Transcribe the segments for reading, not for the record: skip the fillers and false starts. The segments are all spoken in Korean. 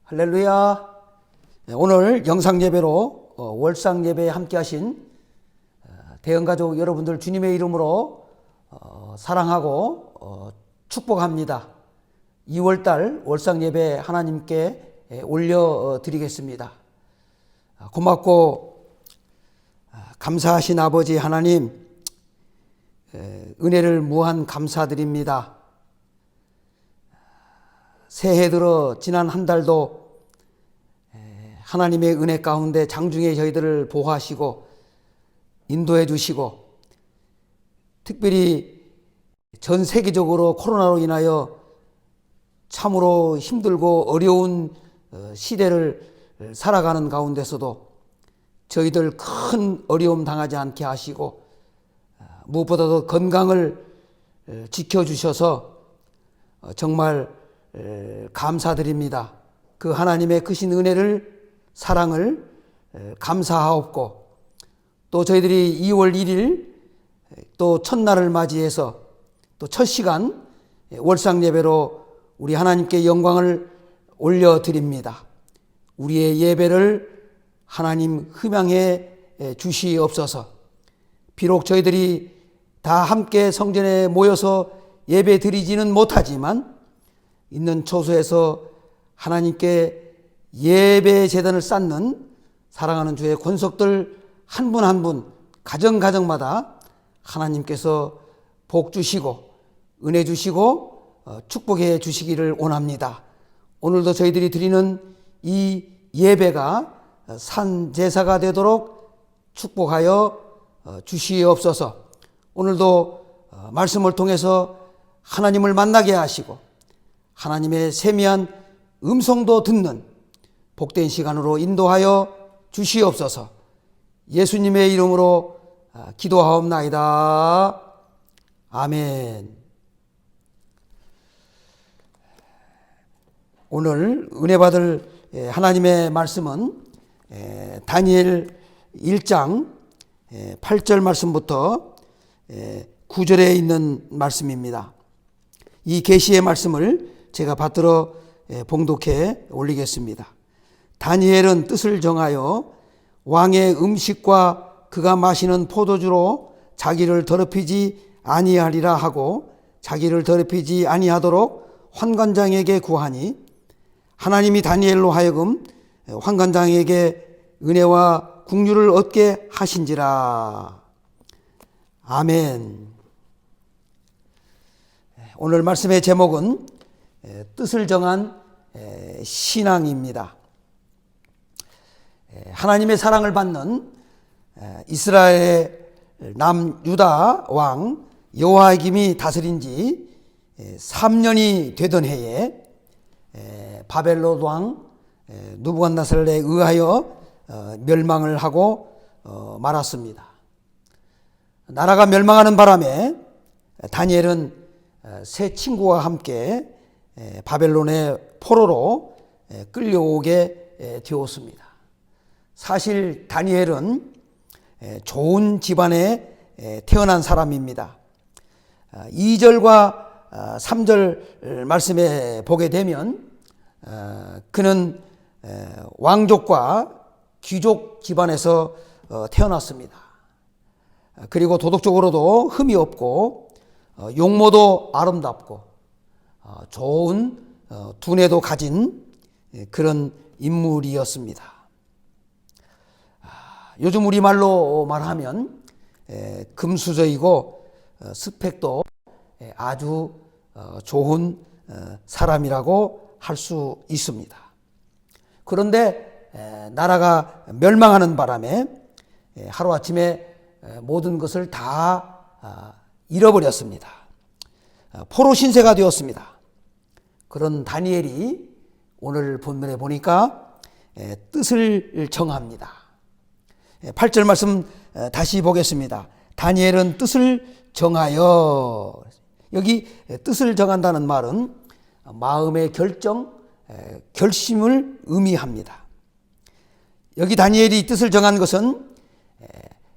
할렐루야. 오늘 영상예배로 월상예배에 함께하신 대형가족 여러분들 주님의 이름으로 사랑하고 축복합니다. 2월달 월상예배 하나님께 올려드리겠습니다. 고맙고 감사하신 아버지 하나님, 은혜를 무한 감사드립니다. 새해 들어 지난 한 달도 하나님의 은혜 가운데 장중에 저희들을 보호하시고 인도해 주시고, 특별히 전 세계적으로 코로나로 인하여 참으로 힘들고 어려운 시대를 살아가는 가운데서도 저희들 큰 어려움 당하지 않게 하시고, 무엇보다도 건강을 지켜주셔서 정말 감사드립니다. 그 하나님의 크신 은혜를, 사랑을 감사하옵고, 또 저희들이 2월 1일 또 첫날을 맞이해서 또 첫 시간 월상예배로 우리 하나님께 영광을 올려드립니다. 우리의 예배를 하나님 흠양해 주시옵소서. 비록 저희들이 다 함께 성전에 모여서 예배 드리지는 못하지만 있는 초소에서 하나님께 예배 제단을 쌓는 사랑하는 주의 권속들 한 분 한 분 가정마다 하나님께서 복 주시고 은혜 주시고 축복해 주시기를 원합니다. 오늘도 저희들이 드리는 이 예배가 산 제사가 되도록 축복하여 주시옵소서. 오늘도 말씀을 통해서 하나님을 만나게 하시고 하나님의 세미한 음성도 듣는 복된 시간으로 인도하여 주시옵소서. 예수님의 이름으로 기도하옵나이다. 아멘. 오늘 은혜 받을 하나님의 말씀은 다니엘 1장 8절 말씀부터 9절에 있는 말씀입니다. 이 계시의 말씀을 제가 받들어 봉독해 올리겠습니다. 다니엘은 뜻을 정하여 왕의 음식과 그가 마시는 포도주로 자기를 더럽히지 아니하리라 하고, 자기를 더럽히지 아니하도록 환관장에게 구하니 하나님이 다니엘로 하여금 환관장에게 은혜와 국류를 얻게 하신지라. 아멘. 오늘 말씀의 제목은 뜻을 정한 신앙입니다. 하나님의 사랑을 받는 이스라엘의 남유다 왕 여호야김이 다스린 지 3년이 되던 해에 바벨론 왕 느부갓네살에 의하여 멸망을 하고 말았습니다. 나라가 멸망하는 바람에 다니엘은 세 친구와 함께 바벨론의 포로로 끌려오게 되었습니다. 사실 다니엘은 좋은 집안에 태어난 사람입니다. 2절과 3절 말씀에 보게 되면 그는 왕족과 귀족 집안에서 태어났습니다. 그리고 도덕적으로도 흠이 없고 용모도 아름답고 좋은 두뇌도 가진 그런 인물이었습니다. 요즘 우리말로 말하면 금수저이고 스펙도 아주 좋은 사람이라고 할 수 있습니다. 그런데 나라가 멸망하는 바람에 하루아침에 모든 것을 다 잃어버렸습니다. 포로 신세가 되었습니다. 그런 다니엘이 오늘 본문에 보니까 뜻을 정합니다. 8절 말씀 다시 보겠습니다. 다니엘은 뜻을 정하여, 여기 뜻을 정한다는 말은 마음의 결정, 결심을 의미합니다. 여기 다니엘이 뜻을 정한 것은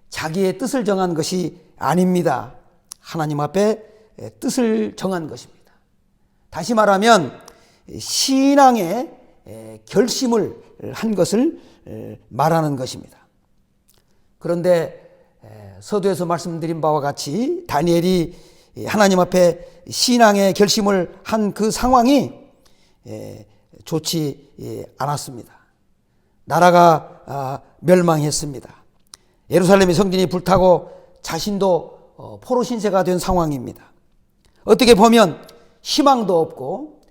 자기의 뜻을 정한 것이 아닙니다. 하나님 앞에 뜻을 정한 것입니다. 다시 말하면 신앙의 결심을 한 것을 말하는 것입니다. 그런데 서두에서 말씀드린 바와 같이 다니엘이 하나님 앞에 신앙의 결심을 한 그 상황이 좋지 않았습니다. 나라가 멸망했습니다. 예루살렘의 성전이 불타고 자신도 포로 신세가 된 상황입니다. 어떻게 보면 희망도 없고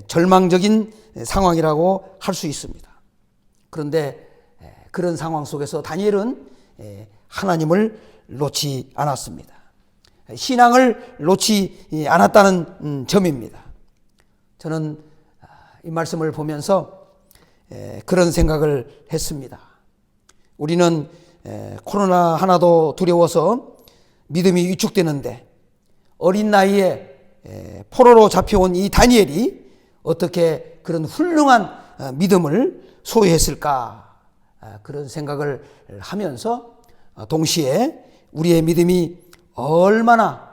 절망적인 상황이라고 할 수 있습니다. 그런데 그런 상황 속에서 다니엘은 하나님을 놓지 않았습니다. 신앙을 놓지 않았다는 점입니다. 저는 이 말씀을 보면서 그런 생각을 했습니다. 우리는 코로나 하나도 두려워서 믿음이 위축되는데 어린 나이에 포로로 잡혀온 이 다니엘이 어떻게 그런 훌륭한 믿음을 소유했을까, 그런 생각을 하면서 동시에 우리의 믿음이 얼마나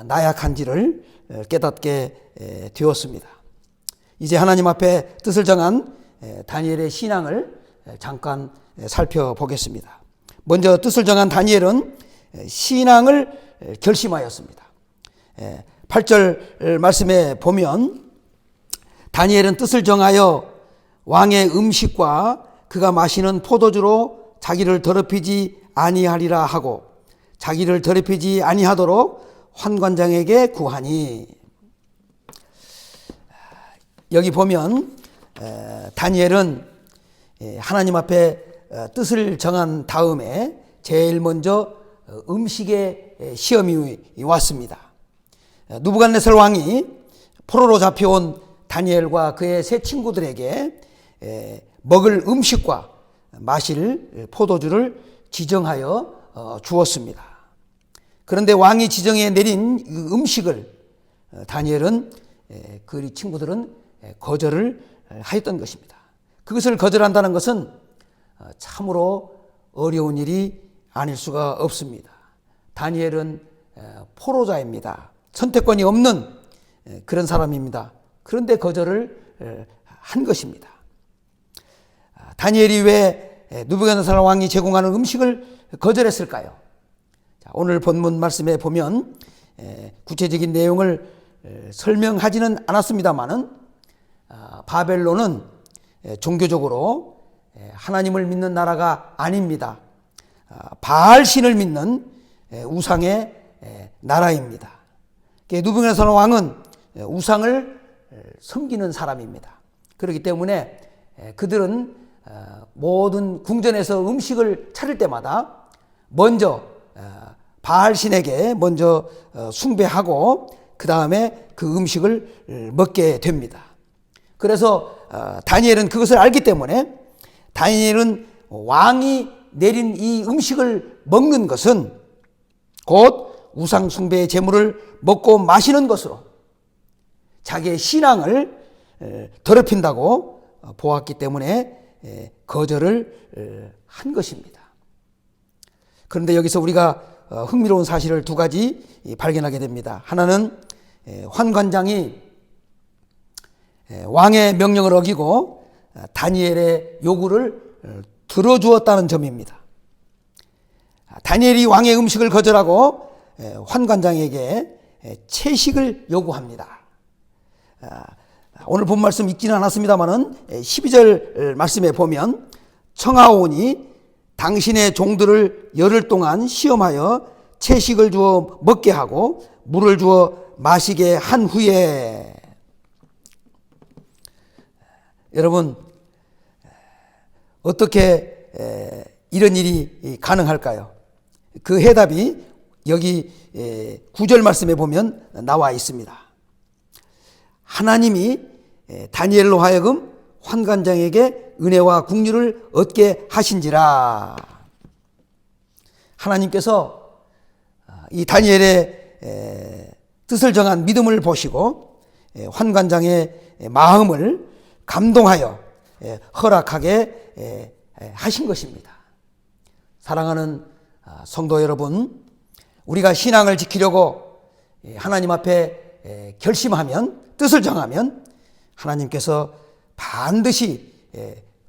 나약한지를 깨닫게 되었습니다. 이제 하나님 앞에 뜻을 정한 다니엘의 신앙을 잠깐 살펴보겠습니다. 먼저 뜻을 정한 다니엘은 신앙을 결심하였습니다. 8절 말씀에 보면 다니엘은 뜻을 정하여 왕의 음식과 그가 마시는 포도주로 자기를 더럽히지 아니하리라 하고 자기를 더럽히지 아니하도록 환관장에게 구하니. 여기 보면 다니엘은 하나님 앞에 뜻을 정한 다음에 제일 먼저 음식의 시험이 왔습니다. 느부갓네살 왕이 포로로 잡혀온 다니엘과 그의 세 친구들에게 먹을 음식과 마실 포도주를 지정하여 주었습니다. 그런데 왕이 지정해 내린 음식을 다니엘은 그 친구들은 거절을 하였던 것입니다. 그것을 거절한다는 것은 참으로 어려운 일이 아닐 수가 없습니다. 다니엘은 포로자입니다. 선택권이 없는 그런 사람입니다. 그런데 거절을 한 것입니다. 다니엘이 왜 느부갓네살 왕이 제공하는 음식을 거절했을까요? 오늘 본문 말씀에 보면 구체적인 내용을 설명하지는 않았습니다마는 바벨론은 종교적으로 하나님을 믿는 나라가 아닙니다. 바알 신을 믿는 우상의 나라입니다. 느부갓네살 왕은 우상을 섬기는 사람입니다. 그렇기 때문에 그들은 모든 궁전에서 음식을 차릴 때마다 먼저 바알 신에게 먼저 숭배하고 그 다음에 그 음식을 먹게 됩니다. 그래서 다니엘은 그것을 알기 때문에 다니엘은 왕이 내린 이 음식을 먹는 것은 곧 우상 숭배의 제물을 먹고 마시는 것으로 자기의 신앙을 더럽힌다고 보았기 때문에 거절을 한 것입니다. 그런데 여기서 우리가 흥미로운 사실을 두 가지 발견하게 됩니다. 하나는 환관장이 왕의 명령을 어기고 다니엘의 요구를 들어주었다는 점입니다. 다니엘이 왕의 음식을 거절하고 환관장에게 채식을 요구합니다. 오늘 본 말씀 읽지는 않았습니다만은 12절 말씀에 보면 청하오니 당신의 종들을 열흘 동안 시험하여 채식을 주어 먹게 하고 물을 주어 마시게 한 후에. 여러분, 어떻게 이런 일이 가능할까요? 그 해답이 여기 9절 말씀에 보면 나와 있습니다. 하나님이 다니엘로 하여금 환관장에게 은혜와 긍휼을 얻게 하신지라. 하나님께서 이 다니엘의 뜻을 정한 믿음을 보시고 환관장의 마음을 감동하여 허락하게 하신 것입니다. 사랑하는 성도 여러분, 우리가 신앙을 지키려고 하나님 앞에 결심하면, 뜻을 정하면 하나님께서 반드시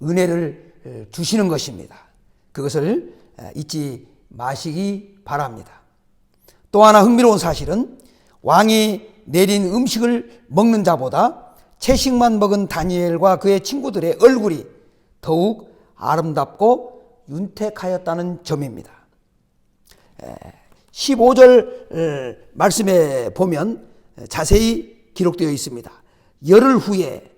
은혜를 주시는 것입니다. 그것을 잊지 마시기 바랍니다. 또 하나 흥미로운 사실은 왕이 내린 음식을 먹는 자보다 채식만 먹은 다니엘과 그의 친구들의 얼굴이 더욱 아름답고 윤택하였다는 점입니다. 15절 말씀에 보면 자세히 기록되어 있습니다. 열흘 후에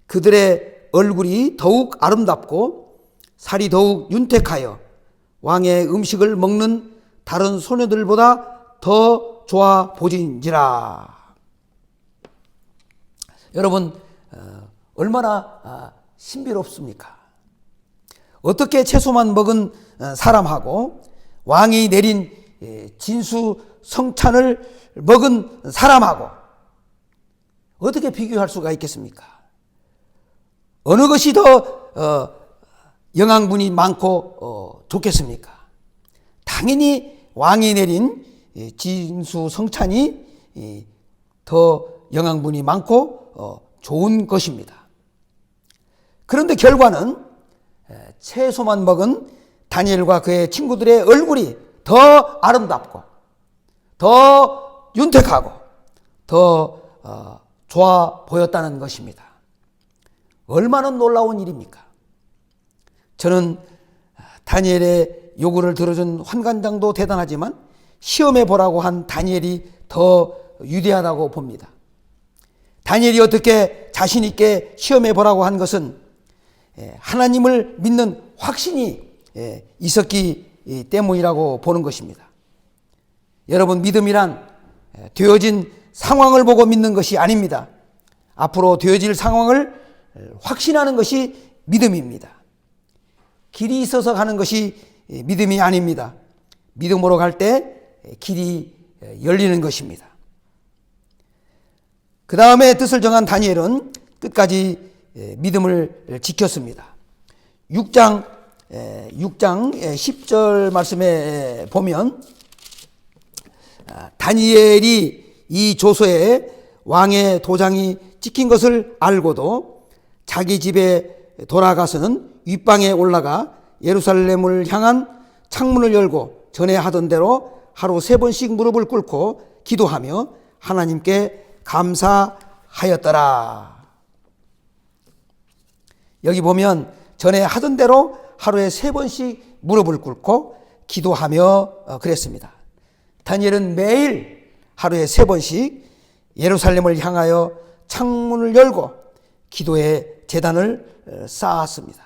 그들의 얼굴이 더욱 아름답고 살이 더욱 윤택하여 왕의 음식을 먹는 다른 소녀들보다 더 좋아 보진지라. 여러분, 얼마나 신비롭습니까? 어떻게 채소만 먹은 사람하고 왕이 내린 진수성찬을 먹은 사람하고 어떻게 비교할 수가 있겠습니까? 어느 것이 더 영양분이 많고 좋겠습니까? 당연히 왕이 내린 진수성찬이 더 영양분이 많고 좋은 것입니다. 그런데 결과는 채소만 먹은 다니엘과 그의 친구들의 얼굴이 더 아름답고 더 윤택하고 더 좋아 보였다는 것입니다. 얼마나 놀라운 일입니까? 저는 다니엘의 요구를 들어준 환관장도 대단하지만 시험해 보라고 한 다니엘이 더 위대하다고 봅니다. 다니엘이 어떻게 자신 있게 시험해 보라고 한 것은 하나님을 믿는 확신이 있었기 때문이라고 보는 것입니다. 여러분, 믿음이란 되어진 상황을 보고 믿는 것이 아닙니다. 앞으로 되어질 상황을 확신하는 것이 믿음입니다. 길이 있어서 가는 것이 믿음이 아닙니다. 믿음으로 갈 때 길이 열리는 것입니다. 그 다음에 뜻을 정한 다니엘은 끝까지 믿음을 지켰습니다. 6장 10절 말씀에 보면 다니엘이 이 조서에 왕의 도장이 찍힌 것을 알고도 자기 집에 돌아가서는 윗방에 올라가 예루살렘을 향한 창문을 열고 전에 하던 대로 하루 3번씩 무릎을 꿇고 기도하며 하나님께 감사하였더라. 여기 보면 전에 하던 대로 하루에 3번씩 무릎을 꿇고 기도하며 그랬습니다. 다니엘은 매일 하루에 3번씩 예루살렘을 향하여 창문을 열고 기도의 제단을 쌓았습니다.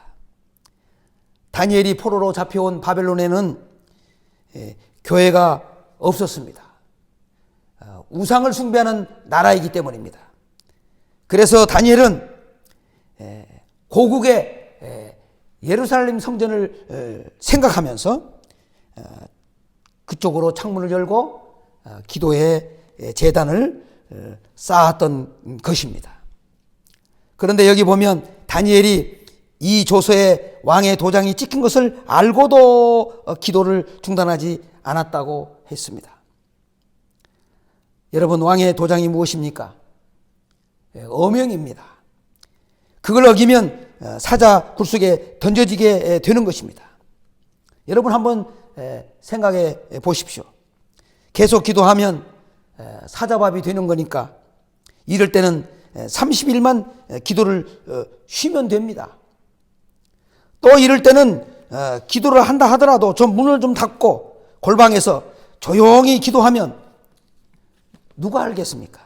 다니엘이 포로로 잡혀온 바벨론에는 교회가 없었습니다. 우상을 숭배하는 나라이기 때문입니다. 그래서 다니엘은 고국의 예루살렘 성전을 생각하면서 그쪽으로 창문을 열고 기도의 제단을 쌓았던 것입니다. 그런데 여기 보면 다니엘이 이 조서에 왕의 도장이 찍힌 것을 알고도 기도를 중단하지 않았다고 했습니다. 여러분, 왕의 도장이 무엇입니까? 어명입니다. 그걸 어기면 사자 굴속에 던져지게 되는 것입니다. 여러분, 한번 생각해 보십시오. 계속 기도하면 사자밥이 되는 거니까 이럴 때는 30일만 기도를 쉬면 됩니다. 또 이럴 때는 기도를 한다 하더라도 좀 문을 좀 닫고 골방에서 조용히 기도하면 누가 알겠습니까?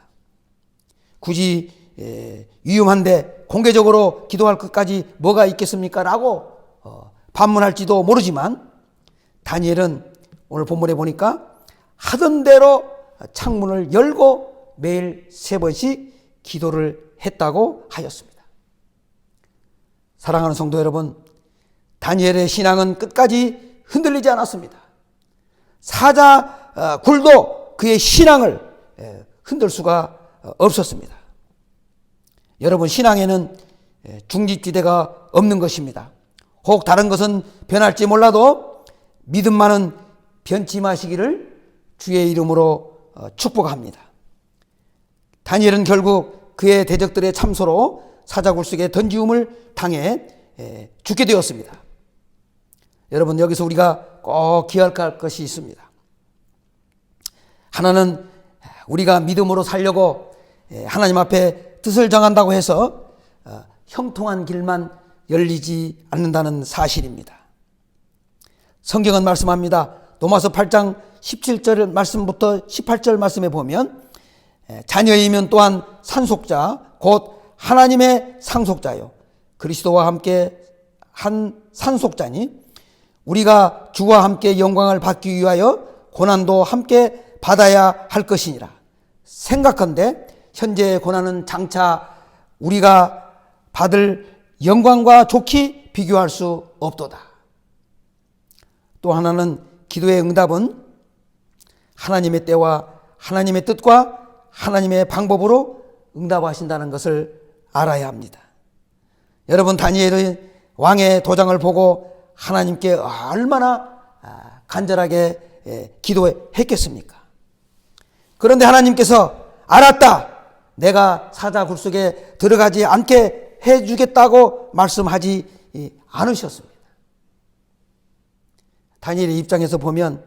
굳이 위험한데 공개적으로 기도할 것까지 뭐가 있겠습니까? 라고 반문할지도 모르지만 다니엘은 오늘 본문에 보니까 하던 대로 창문을 열고 매일 3번씩 기도를 했다고 하였습니다. 사랑하는 성도 여러분, 다니엘의 신앙은 끝까지 흔들리지 않았습니다. 사자 굴도 그의 신앙을 흔들 수가 없었습니다. 여러분, 신앙에는 중립지대가 없는 것입니다. 혹 다른 것은 변할지 몰라도 믿음만은 변치 마시기를 주의 이름으로 축복합니다. 다니엘은 결국 그의 대적들의 참소로 사자굴 속에 던지움을 당해 죽게 되었습니다. 여러분, 여기서 우리가 꼭 기억할 것이 있습니다. 하나는 우리가 믿음으로 살려고 하나님 앞에 뜻을 정한다고 해서 형통한 길만 열리지 않는다는 사실입니다. 성경은 말씀합니다. 로마서 8장 17절 말씀부터 18절 말씀에 보면 자녀이면 또한 상속자 곧 하나님의 상속자요 그리스도와 함께 한 상속자니 우리가 주와 함께 영광을 받기 위하여 고난도 함께 받아야 할 것이니라. 생각한데 현재의 고난은 장차 우리가 받을 영광과 좋게 비교할 수 없도다. 또 하나는 기도의 응답은 하나님의 때와 하나님의 뜻과 하나님의 방법으로 응답하신다는 것을 알아야 합니다. 여러분, 다니엘은 왕의 도장을 보고 하나님께 얼마나 간절하게 기도했겠습니까? 그런데 하나님께서 알았다, 내가 사자굴 속에 들어가지 않게 해주겠다고 말씀하지 않으셨습니다. 다니엘의 입장에서 보면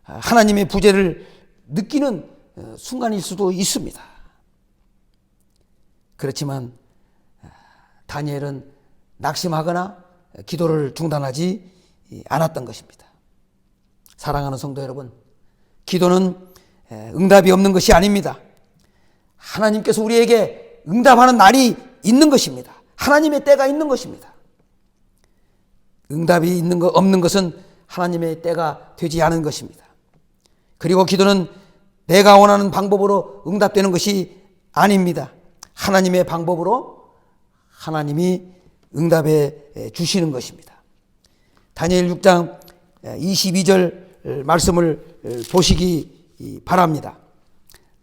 하나님의 부재를 느끼는 순간일 수도 있습니다. 그렇지만 다니엘은 낙심하거나 기도를 중단하지 않았던 것입니다. 사랑하는 성도 여러분, 기도는 응답이 없는 것이 아닙니다. 하나님께서 우리에게 응답하는 날이 있는 것입니다. 하나님의 때가 있는 것입니다. 응답이 있는 것 없는 것은 하나님의 때가 되지 않은 것입니다. 그리고 기도는 내가 원하는 방법으로 응답되는 것이 아닙니다. 하나님의 방법으로 하나님이 응답해 주시는 것입니다. 다니엘 6장 22절 말씀을 보시기 바랍니다.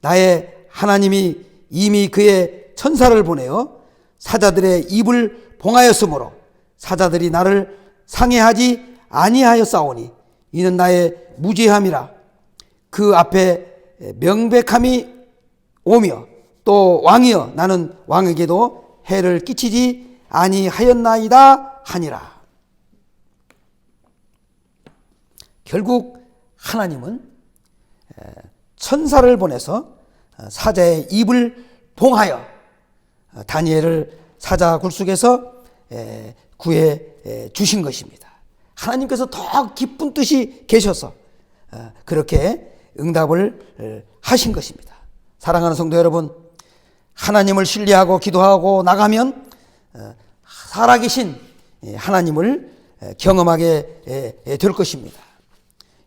나의 하나님이 이미 그의 천사를 보내어 사자들의 입을 봉하였으므로 사자들이 나를 상해하지 아니하였사오니 이는 나의 무죄함이라. 그 앞에 명백함이 오며 또 왕이여 나는 왕에게도 해를 끼치지 아니하였나이다 하니라. 결국 하나님은 천사를 보내서 사자의 입을 봉하여 다니엘을 사자 굴속에서 구해 주신 것입니다. 하나님께서 더 깊은 뜻이 계셔서 그렇게 응답을 하신 것입니다. 사랑하는 성도 여러분, 하나님을 신뢰하고 기도하고 나가면 살아계신 하나님을 경험하게 될 것입니다.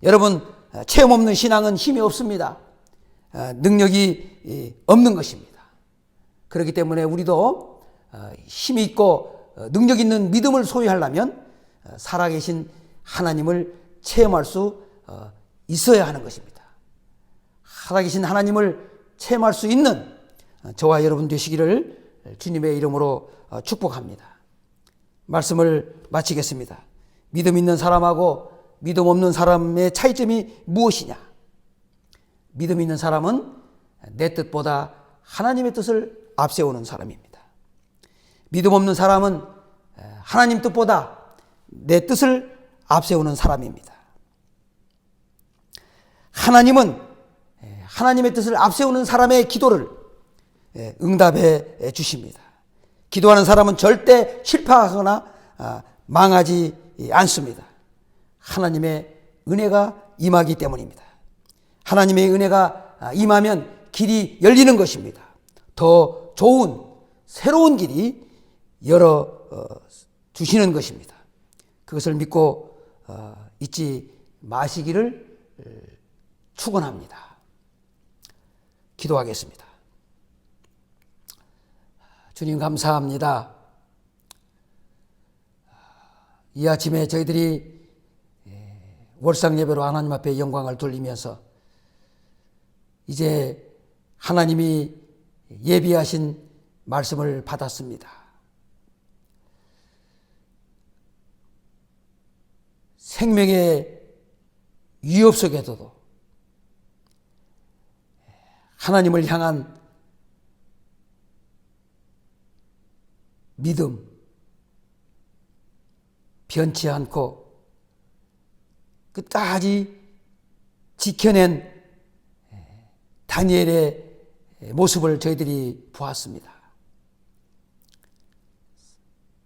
여러분, 체험 없는 신앙은 힘이 없습니다. 능력이 없는 것입니다. 그렇기 때문에 우리도 힘이 있고 능력 있는 믿음을 소유하려면 살아계신 하나님을 체험할 수 있어야 하는 것입니다. 살아계신 하나님을 체험할 수 있는 저와 여러분 되시기를 주님의 이름으로 축복합니다. 말씀을 마치겠습니다. 믿음 있는 사람하고 믿음 없는 사람의 차이점이 무엇이냐? 믿음 있는 사람은 내 뜻보다 하나님의 뜻을 앞세우는 사람입니다. 믿음 없는 사람은 하나님 뜻보다 내 뜻을 앞세우는 사람입니다. 하나님은 하나님의 뜻을 앞세우는 사람의 기도를 응답해 주십니다. 기도하는 사람은 절대 실패하거나 망하지 않습니다. 하나님의 은혜가 임하기 때문입니다. 하나님의 은혜가 임하면 길이 열리는 것입니다. 더 좋은 새로운 길이 열어 주시는 것입니다. 그것을 믿고 잊지 마시기를 축원합니다. 기도하겠습니다. 주님 감사합니다. 이 아침에 저희들이 월상 예배로 하나님 앞에 영광을 돌리면서 이제 하나님이 예비하신 말씀을 받았습니다. 생명의 위협 속에서도 하나님을 향한 믿음, 변치 않고 끝까지 지켜낸 다니엘의 모습을 저희들이 보았습니다.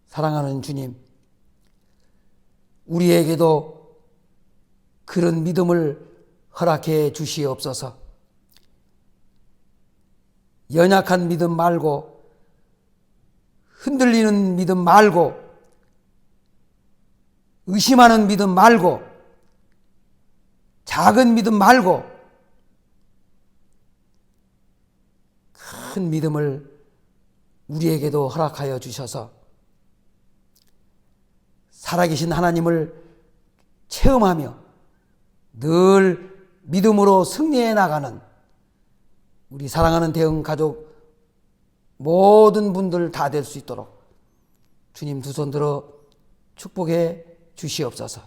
사랑하는 주님, 우리에게도 그런 믿음을 허락해 주시옵소서. 연약한 믿음 말고, 흔들리는 믿음 말고, 의심하는 믿음 말고, 작은 믿음 말고, 큰 믿음을 우리에게도 허락하여 주셔서 살아계신 하나님을 체험하며 늘 믿음으로 승리해 나가는 우리 사랑하는 대흥 가족 모든 분들 다 될 수 있도록 주님 두 손 들어 축복해 주시옵소서.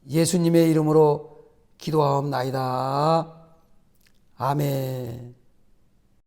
예수님의 이름으로 기도하옵나이다. 아멘.